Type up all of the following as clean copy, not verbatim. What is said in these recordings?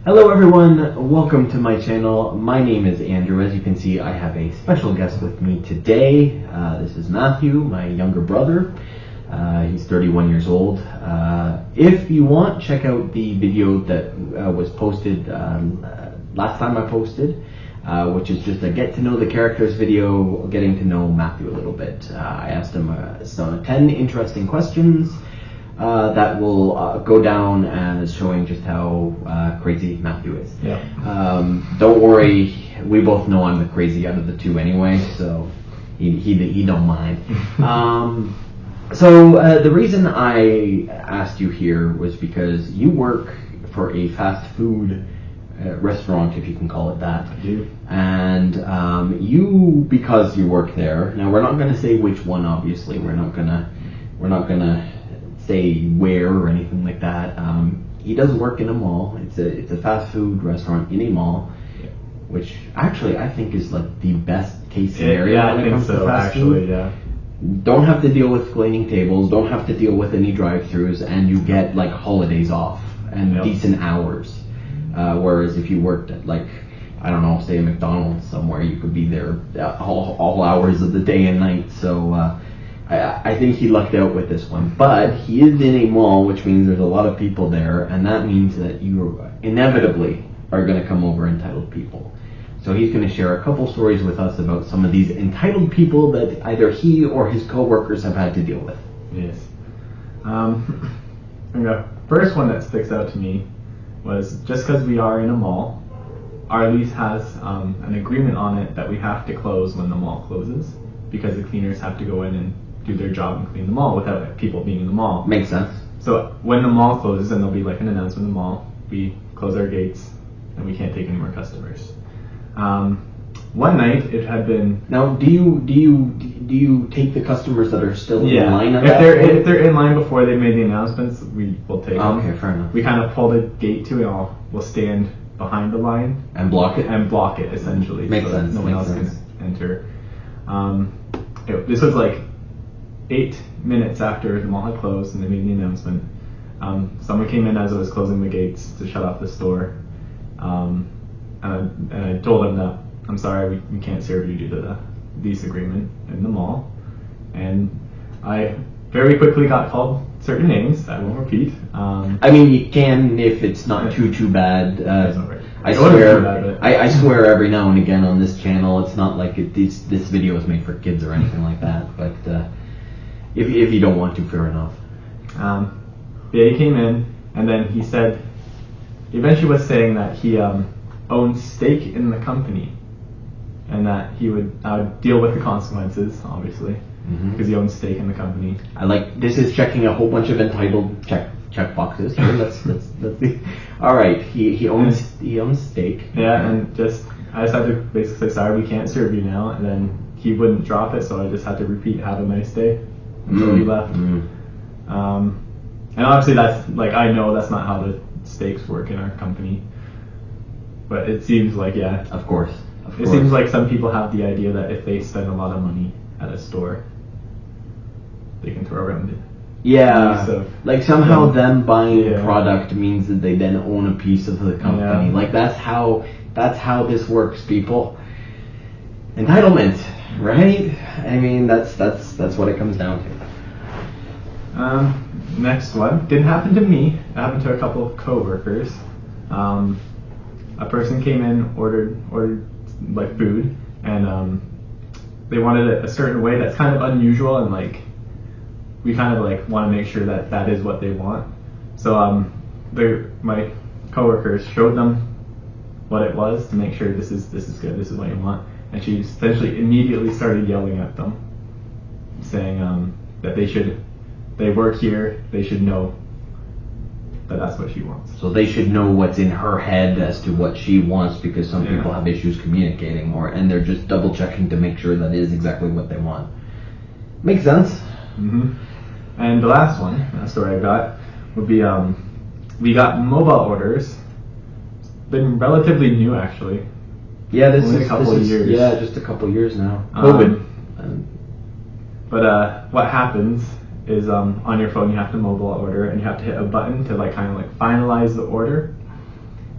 Hello everyone, welcome to my channel. My name is Andrew. As you can see, I have a special guest with me today. This is Matthew, my younger brother. He's 31 years old. If you want, check out the video that was posted last time I posted, which is just a get to know the characters video, getting to know Matthew a little bit. I asked him some 10 interesting questions that will go down as showing just how crazy Matthew is. Yeah. Don't worry, we both know I'm the crazy out of the two anyway, so he don't mind. So the reason I asked you here was because you work for a fast food restaurant, if you can call it that. I do. And you, because you work there, now we're not going to say which one, obviously. We're not gonna say where or anything like that. He does work in a mall. It's a fast food restaurant in a mall, which actually I think is like the best case scenario when it comes to fast food. Yeah. Don't have to deal with cleaning tables, don't have to deal with any drive-thrus, and you get like holidays off and decent hours. Whereas if you worked at like, I don't know, say a McDonald's somewhere, you could be there all hours of the day and night. So I think he lucked out with this one. But he is in a mall, which means there's a lot of people there, and that means that you inevitably are going to come over entitled people. So he's going to share a couple stories with us about some of these entitled people that either he or his coworkers have had to deal with. Yes. The first one that sticks out to me was just because we are in a mall, our lease has an agreement on it that we have to close when the mall closes, because the cleaners have to go in and do their job and clean the mall without people being in the mall. Makes sense. So when the mall closes, and there'll be like an announcement in the mall, we close our gates and we can't take any more customers. One night it had been. Now, do you take the customers that are still in line? If they're in line before they made the announcements, we will take them. Okay, fair enough. We kind of pull the gate to it. We'll stand behind the line And block it. Essentially. Makes so sense. No one else can enter. This was like 8 minutes after the mall had closed and they made the announcement. Someone came in as I was closing the gates to shut off the store. And I told them that I'm sorry, we can't serve you due to the lease agreement in the mall. And I very quickly got called certain names that I won't repeat. I mean, you can if it's not too bad. I swear every now and again on this channel. It's not like this video is made for kids or anything like that. But if you don't want to, fair enough. He came in and then he said, eventually was saying that he owned stake in the company, and that I would deal with the consequences, obviously, because he owns stake in the company. This is checking a whole bunch of entitled check boxes here. Let's see. All right, he owns stake. Yeah, and I just had to basically say sorry, we can't serve you now, and then he wouldn't drop it, so I just had to repeat have a nice day until he left. And obviously that's I know that's not how the stakes work in our company. But it seems like, Of course. It seems like some people have the idea that if they spend a lot of money at a store, they can throw around it. Yeah, somehow them buying product means that they then own a piece of the company. That's how this works, people. Entitlement, right? I mean, that's what it comes down to. Next one didn't happen to me. It happened to a couple of coworkers. A person came in, ordered food, and they wanted it a certain way that's kind of unusual, and we kind of want to make sure that is what they want. So my coworkers showed them what it was to make sure this is good, this is what you want, and she essentially immediately started yelling at them, saying that they work here, they should know that that's what she wants. So they should know what's in her head as to what she wants, because some people have issues communicating more, and they're just double checking to make sure that is exactly what they want. Makes sense. And the last one, that story I got, would be we got mobile orders. Been relatively new, actually. Yeah, this is a couple of years. Yeah, just a couple of years now. COVID. But what happens is on your phone you have to mobile order, and you have to hit a button to finalize the order.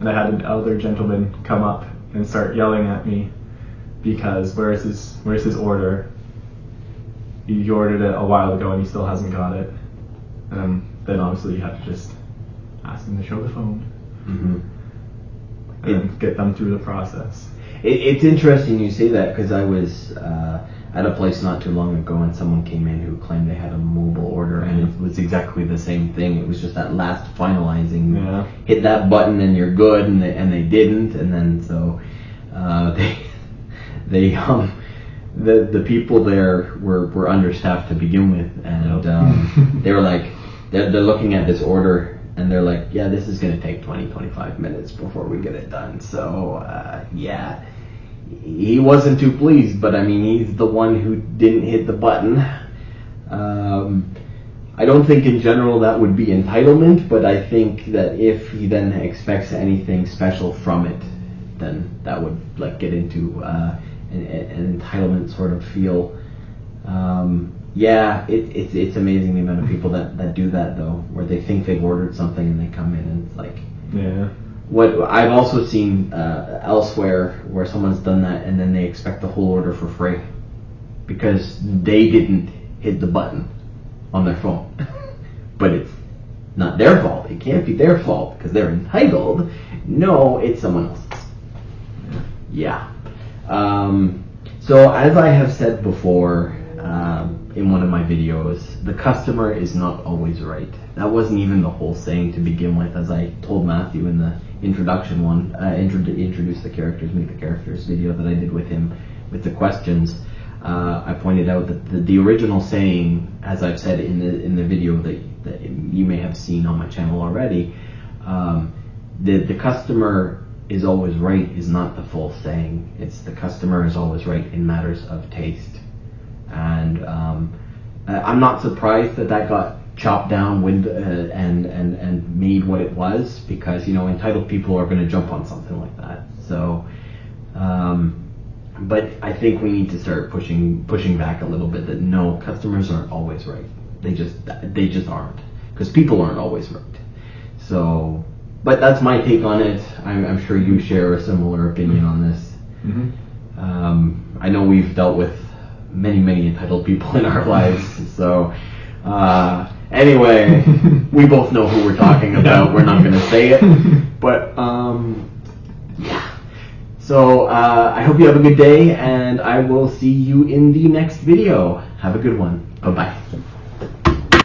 and I had an elder gentleman come up and start yelling at me because where's his order? He ordered it a while ago and he still hasn't got it. Then obviously you have to just ask him to show the phone and get them through the process. It's interesting you say that, because I was at a place not too long ago and someone came in who claimed they had a mobile order, and it was exactly the same thing. It was just that last finalizing, hit that button and you're good, and they didn't, and then so the people there were understaffed to begin with, and they were like, they're looking at this order and they're like, yeah, this is going to take 20-25 minutes before we get it done. So yeah, he wasn't too pleased, but I mean, he's the one who didn't hit the button. I don't think in general that would be entitlement, but I think that if he then expects anything special from it, then that would like get into an entitlement sort of feel. Yeah, it's amazing the amount of people that do that though, where they think they've ordered something and they come in and it's like, what I've also seen elsewhere where someone's done that and then they expect the whole order for free because they didn't hit the button on their phone. But it's not their fault. It can't be their fault because they're entitled. No, it's someone else's. Yeah. So as I have said before, in one of my videos, the customer is not always right. That wasn't even the whole saying to begin with, as I told Matthew in the introduction one, introduce the characters, meet the characters video that I did with him with the questions. I pointed out that the original saying, as I've said in the video that you may have seen on my channel already, the customer is always right is not the full saying. It's the customer is always right in matters of taste. And I'm not surprised that got chopped down and made what it was, because entitled people are going to jump on something like that. So, but I think we need to start pushing back a little bit that no, customers aren't always right. They just aren't, because people aren't always right. So, but that's my take on it. I'm sure you share a similar opinion on this. I know we've dealt with many entitled people in our lives, so anyway, we both know who we're talking about. We're not going to say it, but yeah. So I hope you have a good day, and I will see you in the next video. Have a good one. Bye bye.